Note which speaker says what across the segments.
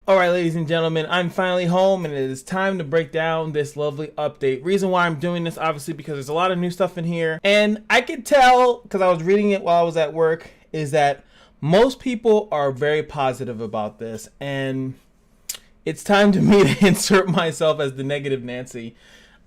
Speaker 1: Alright, ladies and gentlemen, I'm finally home and it is time to break down this lovely update. Reason why I'm doing this, obviously, because there's a lot of new stuff in here. And I could tell, because I was reading it while I was at work, is that most people are very positive about this. And it's time to me to insert myself as the negative Nancy.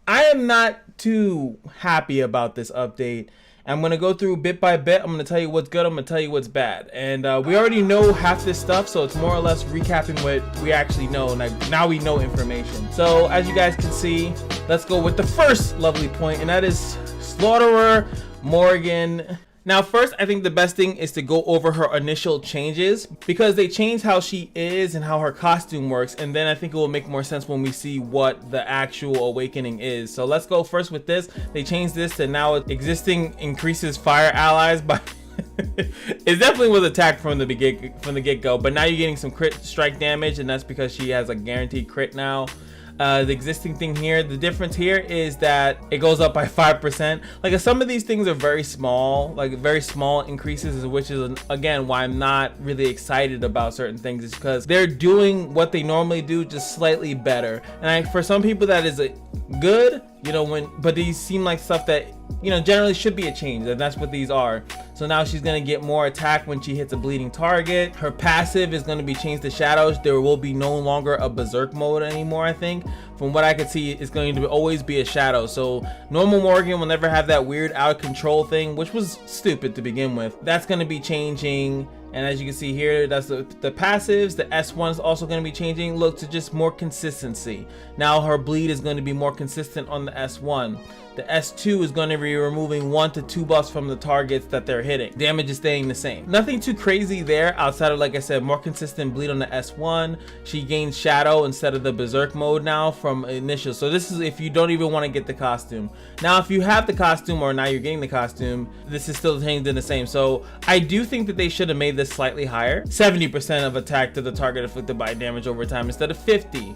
Speaker 1: I am not too happy about this update. I'm going to go through bit by bit. I'm going to tell you what's good. I'm going to tell you what's bad. And we already know half this stuff, so it's more or less recapping what we actually know. Like, now we know information. So as you guys can see, let's go with the first lovely point, and that is Slaughterer Morrigan. Now first, I think the best thing is to go over her initial changes, because they changed how she is and how her costume works, and then I think it will make more sense when we see what the actual awakening is. So let's go first with this. They changed this to now existing increases fire allies by it definitely was attacked from the get-go, but now you're getting some crit strike damage, and that's because she has a guaranteed crit now. The existing thing here, the difference here is that it goes up by 5%. Like, some of these things are very small, like very small increases, which is again why I'm not really excited about certain things, is because they're doing what they normally do, just slightly better. And for some people that is good, you know, but these seem like stuff that, you know, generally should be a change, and that's what these are. So now she's gonna get more attack when she hits a bleeding target. Her passive is gonna be changed to shadows. There will be no longer a berserk mode anymore. I think from what I could see, it's going to always be a shadow. So normal Morrigan will never have that weird out of control thing, which was stupid to begin with. That's gonna be changing. And as you can see here, that's the passives. The S1 is also going to be changing. Look, to just more consistency. Now her bleed is going to be more consistent on the S1. The S2 is going to be removing 1 to 2 buffs from the targets that they're hitting. Damage is staying the same. Nothing too crazy there outside of, like I said, more consistent bleed on the S1. She gains shadow instead of the berserk mode now from initial. So this is if you don't even want to get the costume. Now if you have the costume, or now you're getting the costume, this is still changed in the same. So I do think that they should have made this slightly higher. 70% of attack to the target inflicted by damage over time instead of 50.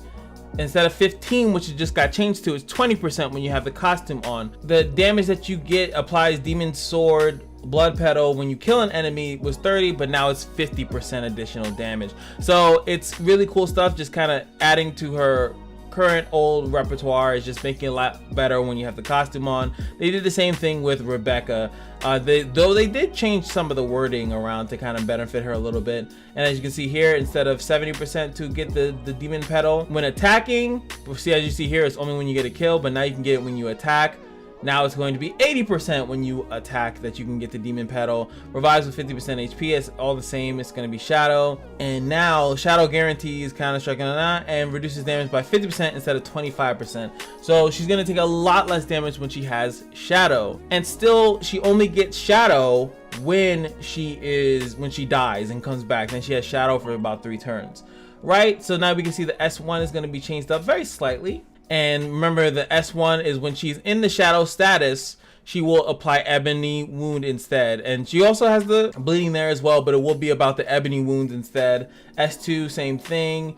Speaker 1: Instead of 15, which it just got changed to, is 20% when you have the costume on. The damage that you get applies Demon Sword, Blood Petal when you kill an enemy was 30, but now it's 50% additional damage. So it's really cool stuff, just kind of adding to her current old repertoire, is just making it a lot better when you have the costume on. They did the same thing with Rebecca, though they did change some of the wording around to kind of benefit her a little bit. And as you can see here, instead of 70% to get the demon petal when attacking, see, as you see here, it's only when you get a kill, but now you can get it when you attack. Now it's going to be 80% when you attack that you can get the demon petal. Revives with 50% HP. It's all the same. It's going to be shadow. And now shadow guarantees counter strike and reduces damage by 50% instead of 25%. So she's going to take a lot less damage when she has shadow. And still, she only gets shadow when she dies and comes back. Then she has shadow for about 3 turns. Right? So now we can see the S1 is going to be changed up very slightly. And remember, the S1 is when she's in the shadow status, she will apply Ebony Wound instead. And she also has the bleeding there as well, but it will be about the Ebony Wounds instead. S2, same thing.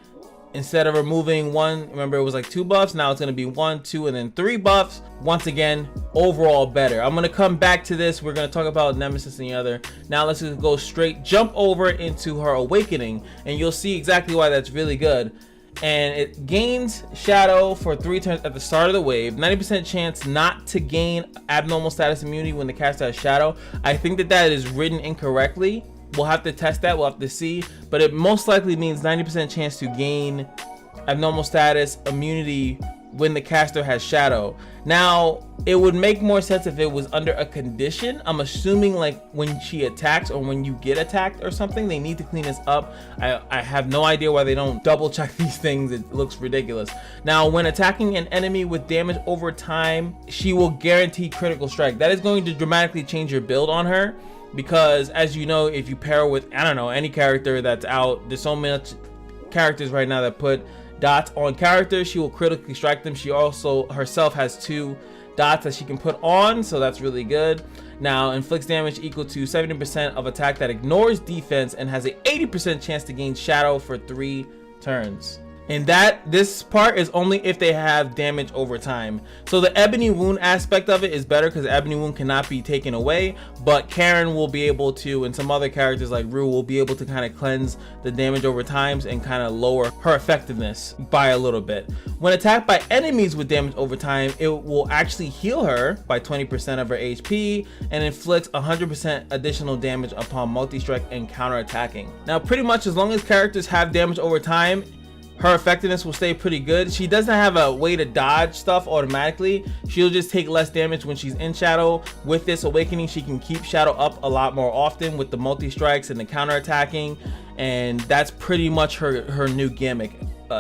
Speaker 1: Instead of removing 1, remember it was like 2 buffs, now it's going to be 1, 2, and then 3 buffs. Once again, overall better. I'm going to come back to this. We're going to talk about Nemesis and the other. Now let's just go straight, jump over into her awakening, and you'll see exactly why that's really good. And it gains shadow for 3 turns at the start of the wave. 90% chance not to gain abnormal status immunity when the caster has shadow. I think that is written incorrectly. We'll have to test that. We'll have to see. But it most likely means 90% chance to gain abnormal status immunity when the caster has shadow. Now, it would make more sense if it was under a condition. I'm assuming like when she attacks or when you get attacked or something. They need to clean this up. I have no idea why they don't double check these things. It looks ridiculous. Now, when attacking an enemy with damage over time, she will guarantee critical strike. That is going to dramatically change your build on her, because as you know, if you pair with, I don't know, any character that's out, there's so much characters right now that put dots on characters, she will critically strike them. She also herself has 2 dots that she can put on, so that's really good. Now, inflicts damage equal to 70% of attack that ignores defense and has a 80% chance to gain shadow for 3 turns. And this part is only if they have damage over time. So the Ebony Wound aspect of it is better because Ebony Wound cannot be taken away, but Karen will be able to, and some other characters like Rue will be able to kind of cleanse the damage over time and kind of lower her effectiveness by a little bit. When attacked by enemies with damage over time, it will actually heal her by 20% of her HP and inflicts 100% additional damage upon multi-strike and counter-attacking. Now pretty much as long as characters have damage over time, her effectiveness will stay pretty good. She doesn't have a way to dodge stuff automatically. She'll just take less damage when she's in shadow. With this awakening, she can keep shadow up a lot more often with the multi-strikes and the counter-attacking, and that's pretty much her new gimmick,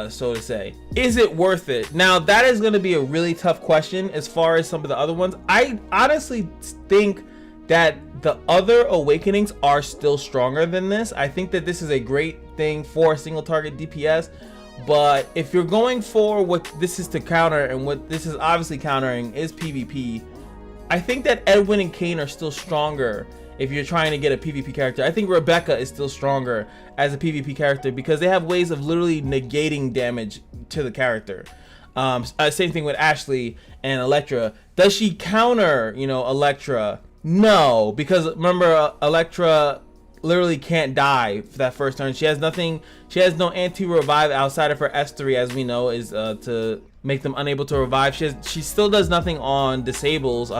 Speaker 1: so to say. Is it worth it? Now that is going to be a really tough question as far as some of the other ones. I honestly think that the other awakenings are still stronger than this. I think that this is a great thing for single target DPS. But if you're going for what this is to counter, and what this is obviously countering is PvP, I think that Edwin and Kane are still stronger if you're trying to get a PvP character. I think Rebecca is still stronger as a PvP character because they have ways of literally negating damage to the character. Same thing with Ashley and Electra. Does she counter, Electra? No, because remember, Electra literally can't die for that first turn. She has nothing. She has no anti-revive outside of her S3, as we know, is to make them unable to revive. She still does nothing on disables.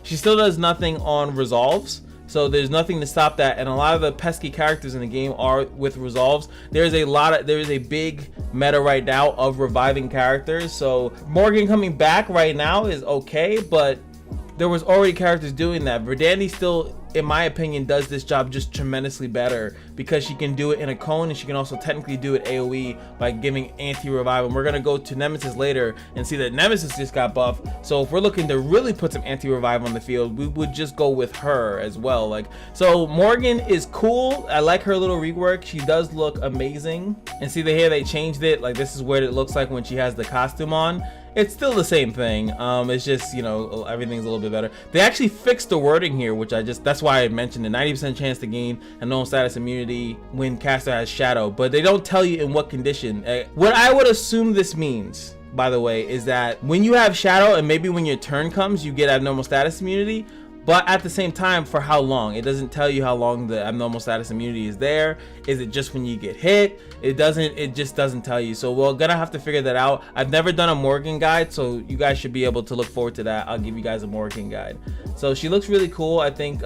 Speaker 1: She still does nothing on resolves. So there's nothing to stop that. And a lot of the pesky characters in the game are with resolves. There is a big meta right now of reviving characters. So Morrigan coming back right now is okay, but there was already characters doing that. Verdandi still, in my opinion, does this job just tremendously better because she can do it in a cone, and she can also technically do it AoE by giving anti-revive. And we're gonna go to Nemesis later and see that Nemesis just got buffed. So if we're looking to really put some anti-revive on the field, we would just go with her as well. So Morrigan is cool. I like her little rework. She does look amazing. And see, here they changed it. This is what it looks like when she has the costume on. It's still the same thing. It's just, everything's a little bit better. They actually fixed the wording here, which that's why I mentioned the 90% chance to gain a known status immunity when caster has shadow, but they don't tell you in what condition. What I would assume this means, by the way, is that when you have shadow and maybe when your turn comes, you get abnormal status immunity. But at the same time, for how long? It doesn't tell you how long the abnormal status immunity is there. Is it just when you get hit? It just doesn't tell you. So we're gonna have to figure that out. I've never done a Morrigan guide, so you guys should be able to look forward to that. I'll give you guys a Morrigan guide. So she looks really cool. I think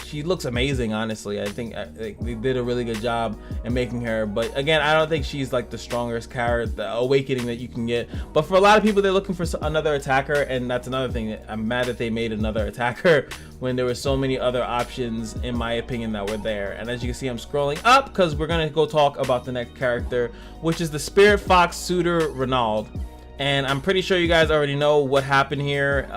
Speaker 1: she looks amazing, honestly. I think they did a really good job in making her, but again, I don't think she's the strongest character, the awakening that you can get. But for a lot of people, they're looking for another attacker, and that's another thing. I'm mad that they made another attacker when there were so many other options, in my opinion, that were there. And as you can see, I'm scrolling up because we're gonna go talk about the next character, which is the Spirit Fox Suirenall. And I'm pretty sure you guys already know what happened here.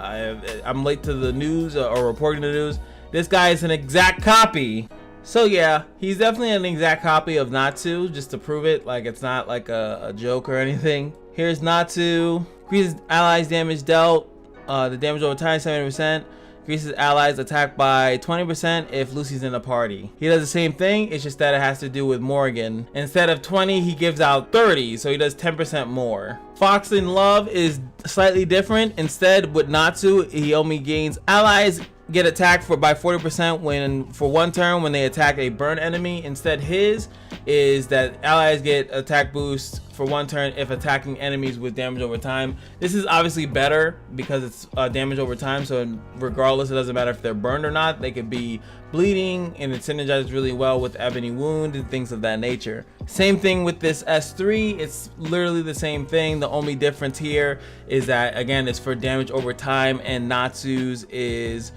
Speaker 1: I'm late to the news, or reporting the news. This guy is an exact copy. So yeah, he's definitely an exact copy of Natsu, just to prove it. It's not like a joke or anything. Here's Natsu. Increases allies damage dealt. The damage over time 70%. Increases allies attack by 20% if Lucy's in the party. He does the same thing, it's just that it has to do with Morrigan. Instead of 20, he gives out 30, so he does 10% more. Fox in Love is slightly different. Instead, with Natsu, he only gains allies get attacked by 40% for one turn when they attack a burn enemy. Instead, his is that allies get attack boost for one turn if attacking enemies with damage over time. This is obviously better because it's damage over time, so regardless, it doesn't matter if they're burned or not. They could be bleeding, and it synergizes really well with Ebony Wound and things of that nature. Same thing with this S3. It's literally the same thing. The only difference here is that, again, it's for damage over time, and Natsu's is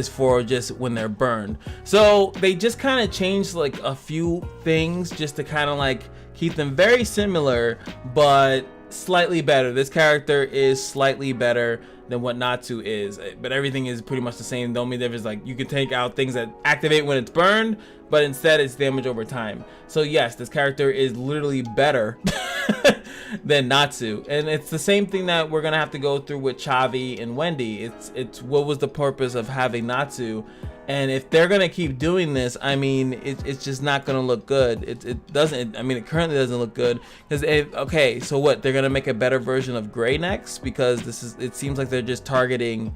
Speaker 1: for just when they're burned. So they just kind of changed a few things just to kind of keep them very similar but slightly better. This character is slightly better than what Natsu is, but everything is pretty much the same. The only difference is you can take out things that activate when it's burned, but instead it's damage over time. So yes, this character is literally better than Natsu, and it's the same thing that we're gonna have to go through with Chavi and Wendy. It's what was the purpose of having Natsu And if they're gonna keep doing this, I mean, it's just not gonna look good. It doesn't. I mean, it currently doesn't look good because okay, so what? They're gonna make a better version of Gray next because it seems like they're just targeting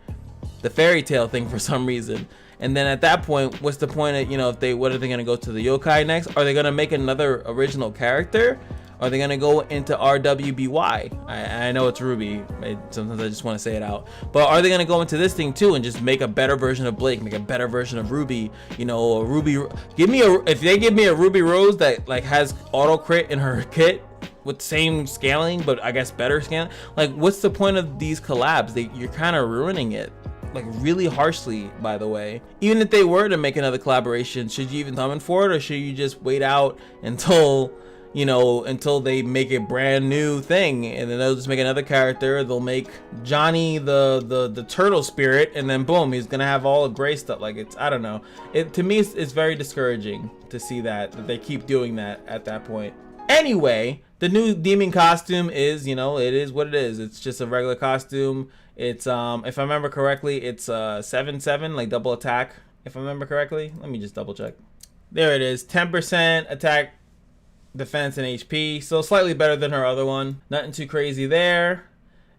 Speaker 1: the fairy tale thing for some reason. And then at that point, what's the point of, you know, what are they gonna go to the yokai next? Are they gonna make another original character? Are they gonna go into RWBY? I know it's Ruby. Sometimes I just want to say it out. But are they gonna go into this thing too and just make a better version of Blake, make a better version of Ruby? You know, a Ruby. If they give me a Ruby Rose that like has auto crit in her kit with same scaling, but I guess better scaling. Like, what's the point of these collabs? You're kind of ruining it. Like really harshly, by the way. Even if they were to make another collaboration, should you even summon for it, or should you just wait out until, you know, until they make a brand new thing, and then they'll just make another character? They'll make Johnny the turtle spirit, and then boom, he's gonna have all the gray stuff. Like, it's, I don't know. To me, it's very discouraging to see that they keep doing that at that point. Anyway, the new demon costume is, you know, it is what it is. It's just a regular costume. It's if I remember correctly, it's 7/7, like double attack. If I remember correctly, let me just double check. There it is, 10% attack, defense, and HP. So slightly better than her other one. Nothing too crazy there.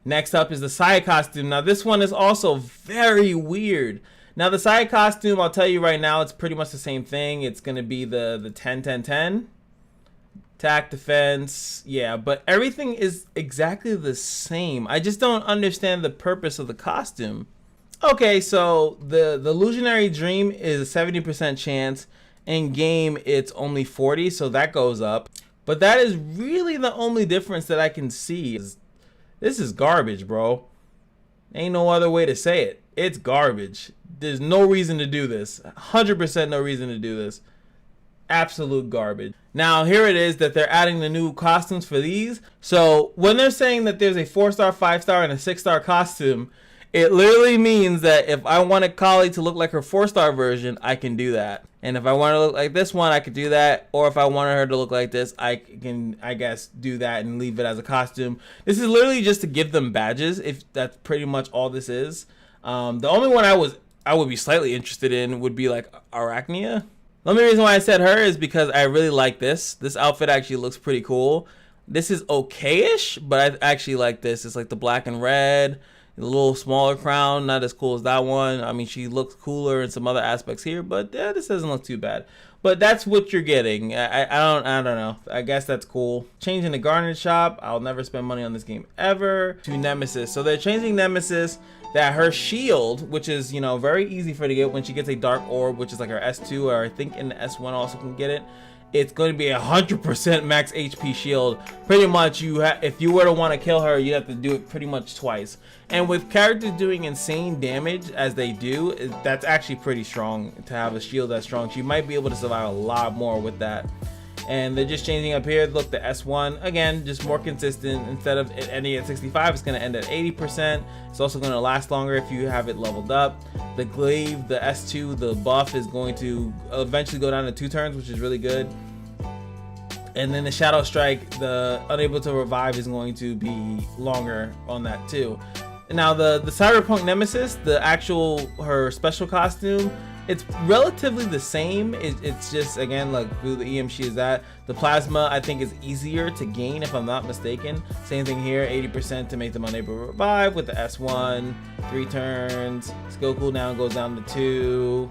Speaker 1: Next up is the side costume. Now this one is also very weird. Now the side costume, I'll tell you right now, it's pretty much the same thing. It's gonna be the 10-10-10. Attack, defense, yeah, but everything is exactly the same. I just don't understand the purpose of the costume. Okay, so the illusionary dream is a 70% chance. In game, it's only 40, so that goes up. But that is really the only difference that I can see. This is garbage, bro. Ain't no other way to say it. It's garbage. There's no reason to do this. 100% no reason to do this. Absolute garbage. Now here it is that they're adding the new costumes for these. So when they're saying that there's a 4-star, 5-star, and a 6-star costume, it literally means that if I want a Kali to look like her 4-star version, I can do that. And if I want to look like this one, I could do that. Or if I wanted her to look like this, I can, I guess, do that and leave it as a costume. This is literally just to give them badges, if that's pretty much all this is. The only one I would be slightly interested in would be like Arachnia. The only reason why I said her is because I really like this. This outfit actually looks pretty cool. This is okay-ish, but I actually like this. It's like the black and red, a little smaller crown, not as cool as that one. I mean, she looks cooler in some other aspects here, but yeah, this doesn't look too bad. But that's what you're getting. I don't know. I guess that's cool. Changing the garden shop. I'll never spend money on this game ever. To Nemesis. So they're changing Nemesis. That her shield, which is, you know, very easy for her to get when she gets a dark orb, which is like her S2, or I think in the S1 also can get it. It's going to be 100% max HP shield. Pretty much, if you were to want to kill her, you have to do it pretty much twice. And with characters doing insane damage as they do, that's actually pretty strong to have a shield that's strong. She might be able to survive a lot more with that. And they're just changing up here. Look, the S1, again, just more consistent. Instead of it ending at 65, it's going to end at 80%. It's also going to last longer if you have it leveled up. The glaive, the S2, the buff is going to eventually go down to 2 turns, which is really good. And then the Shadow Strike, the unable to revive, is going to be longer on that too. Now the Cyberpunk Nemesis, her special costume, it's relatively the same. It's just, again, like who the EM she is at. The plasma, I think, is easier to gain, if I'm not mistaken. Same thing here, 80% to make them unable to revive with the S1, 3 turns. Skill cooldown goes down to 2.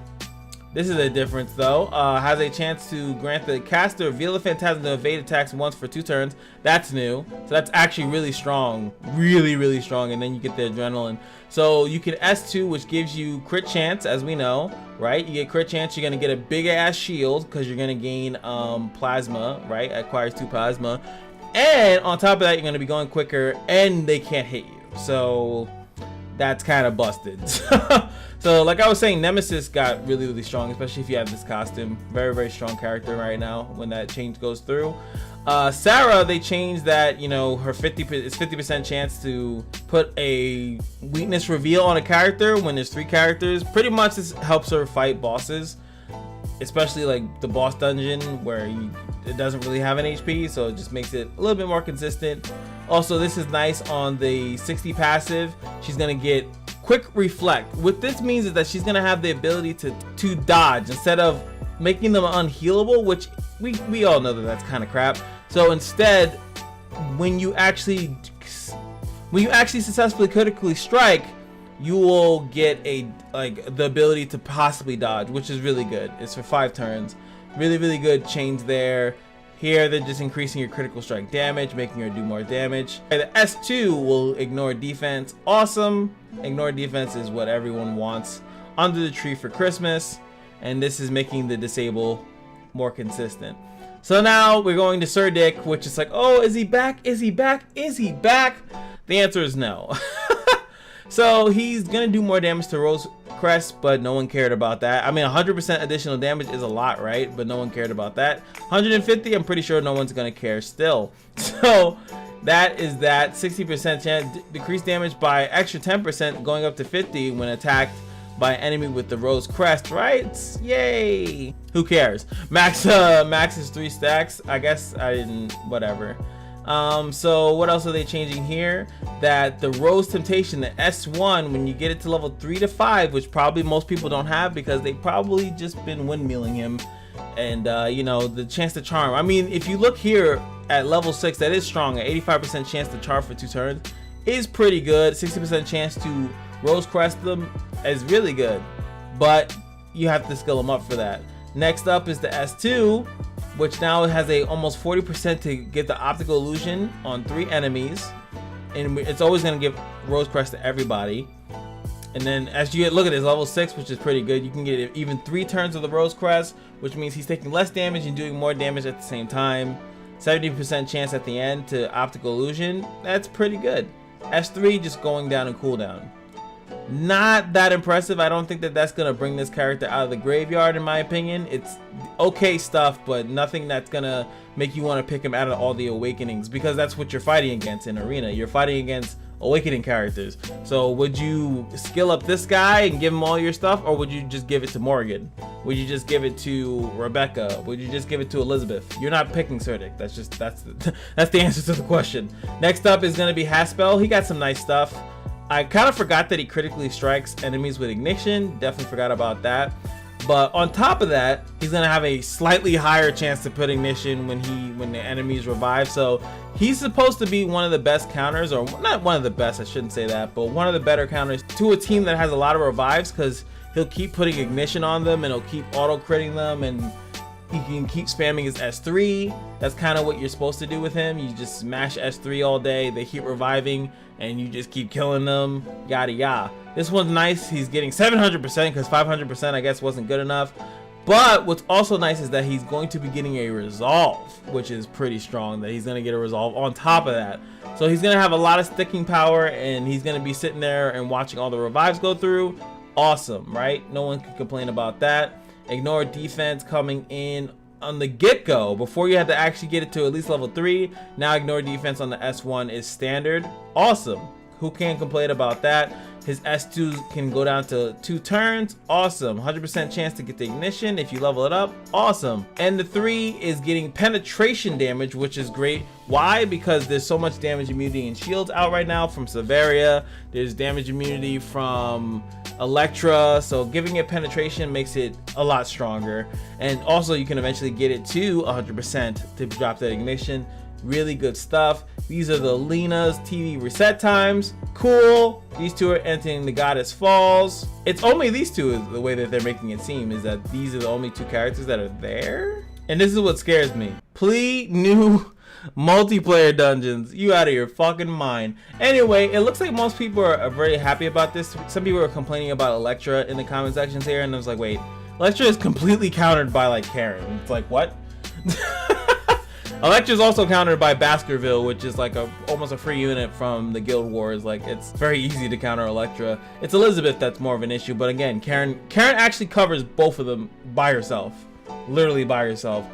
Speaker 1: This is a difference though. Has a chance to grant the caster Veil of Phantasm to evade attacks once for 2 turns. That's new. So that's actually really strong. Really, really strong. And then you get the adrenaline. So you can S2, which gives you crit chance, as we know, right? You get crit chance, you're gonna get a big ass shield because you're gonna gain plasma, right? It acquires 2 plasma. And on top of that, you're gonna be going quicker and they can't hit you. So that's kind of busted. So like I was saying, Nemesis got really, really strong, especially if you have this costume. Very, very strong character right now when that change goes through. Sarah, they changed that, you know, her 50% chance to put a weakness reveal on a character when there's 3 characters. Pretty much this helps her fight bosses, especially like the boss dungeon where it doesn't really have an HP, so it just makes it a little bit more consistent. Also, this is nice on the 60 passive. She's gonna get quick reflect. What this means is that she's gonna have the ability to dodge instead of making them unhealable, which we all know that that's kind of crap. So instead, when you actually successfully critically strike, you will get the ability to possibly dodge, which is really good. It's for 5 turns. Really good change there. Here they're just increasing your critical strike damage, making her do more damage. The S2 will ignore defense. Awesome. Ignore defense is what everyone wants under the tree for Christmas, and this is making the disable more consistent. So now we're going to Sir Dick, which is like, oh, is he back? Is he back? Is he back? The answer is no. So he's gonna do more damage to Rose Crest, but no one cared about that. I mean, 100% additional damage is a lot, right? But no one cared about that. 150, I'm pretty sure no one's gonna care still. So that is that. 60% chance, decreased damage by extra 10%, going up to 50 when attacked by an enemy with the Rose Crest, right? Yay! Who cares? Max is 3 stacks. I guess I didn't, whatever. So what else are they changing here? That the Rose Temptation, the S1, when you get it to level 3 to 5, which probably most people don't have because they probably just been windmilling him, and you know, the chance to charm. I mean, if you look here at level 6, that is strong. An 85% chance to charm for 2 turns is pretty good. 60% chance to Rose Crest them is really good, but you have to skill them up for that. Next up is the S2, which now has a almost 40% to get the optical illusion on 3 enemies, and it's always going to give Rose Crest to everybody. And then as you get, look at this, level 6, which is pretty good. You can get even 3 turns of the Rose Crest, which means he's taking less damage and doing more damage at the same time. 70% chance at the end to optical illusion. That's pretty good. S3 just going down in cooldown. Not that impressive. I don't think that that's gonna bring this character out of the graveyard, in my opinion. It's okay stuff, but nothing that's gonna make you want to pick him out of all the awakenings, because that's what you're fighting against in arena. You're fighting against awakening characters. So would you skill up this guy and give him all your stuff, or would you just give it to Morrigan? Would you just give it to Rebecca? Would you just give it to Elizabeth? You're not picking Surdic. That's the answer to the question. Next up is gonna be Haspel. He got some nice stuff. I kind of forgot that he critically strikes enemies with ignition. Definitely forgot about that. But on top of that, he's gonna have a slightly higher chance to put ignition when the enemies revive. So he's supposed to be one of the best counters, or not one of the best, I shouldn't say that, but one of the better counters to a team that has a lot of revives, because he'll keep putting ignition on them and he'll keep auto critting them, and he can keep spamming his S3. That's kind of what you're supposed to do with him. You just smash S3 all day, they keep reviving, and you just keep killing them, yada yada. This one's nice. He's getting 700% because 500% I guess wasn't good enough. But what's also nice is that he's going to be getting a resolve, which is pretty strong, that he's going to get a resolve on top of that. So he's going to have a lot of sticking power, and he's going to be sitting there and watching all the revives go through. Awesome, right? No one can complain about that. Ignore defense coming in on the get-go before you had to actually get it to at least level 3. Now ignore defense on the S1 is standard. Awesome. Who can't complain about that? His S2 can go down to 2 turns. Awesome. 100% chance to get the ignition if you level it up. Awesome. And the 3 is getting penetration damage, which is great. Why? Because there's so much damage immunity and shields out right now from Severia. There's damage immunity from Electra, so giving it penetration makes it a lot stronger. And also you can eventually get it to 100% to drop that ignition. Really good stuff. These are the Lena's TV reset times. Cool. These 2 are entering the Goddess Falls. It's only these 2 is the way that they're making it seem, is that these are the only 2 characters that are there. And this is what scares me. Please, new multiplayer dungeons. You out of your fucking mind. Anyway, it looks like most people are very happy about this. Some people are complaining about Electra in the comment sections here, and I was like, wait, Electra is completely countered by like Karen. It's like, what? Electra is also countered by Baskerville, which is like almost a free unit from the Guild Wars. Like, it's very easy to counter Electra. It's Elizabeth that's more of an issue, but again, Karen actually covers both of them by herself, literally by herself.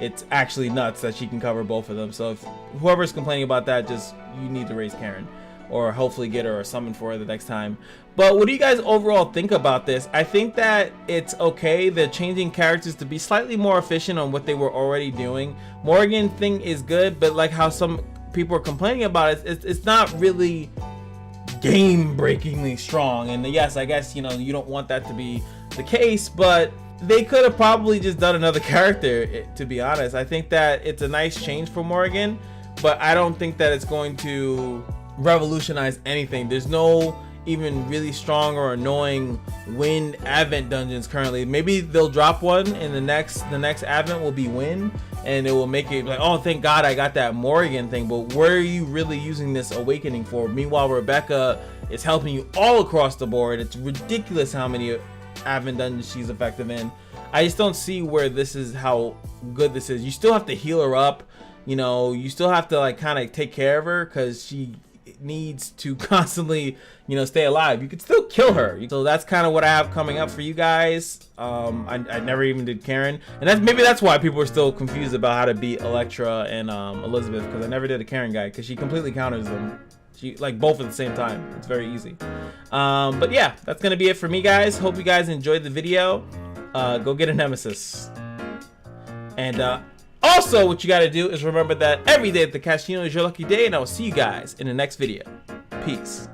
Speaker 1: It's actually nuts that she can cover both of them. So if whoever's complaining about that, you need to raise Karen, or hopefully get her a summon for her the next time. But what do you guys overall think about this? I think that it's okay. They're changing characters to be slightly more efficient on what they were already doing. Morrigan thing is good, but like how some people are complaining about it, it's not really game-breakingly strong. And yes, I guess, you know, you don't want that to be the case, but they could have probably just done another character, to be honest. I think that it's a nice change for Morrigan, but I don't think that it's going to revolutionize anything. There's no even really strong or annoying wind advent dungeons currently. Maybe they'll drop one, and the next advent will be wind, and it will make it like, oh, thank God I got that Morrigan thing. But where are you really using this awakening for? Meanwhile, Rebecca is helping you all across the board. It's ridiculous how many advent dungeons she's effective in. I just don't see where this is, how good this is. You still have to heal her up, you know, you still have to like kind of take care of her because she needs to constantly, you know, stay alive. You could still kill her. So that's kind of what I have coming up for you guys. I never even did Karen, and maybe that's why people are still confused about how to beat Electra and Elizabeth, because I never did a Karen guide, because she completely counters them. She like both at the same time. It's very easy. But yeah, that's gonna be it for me, guys. Hope you guys enjoyed the video. Go get a Nemesis. And also, what you gotta do is remember that every day at the Kashino is your lucky day, and I will see you guys in the next video. Peace.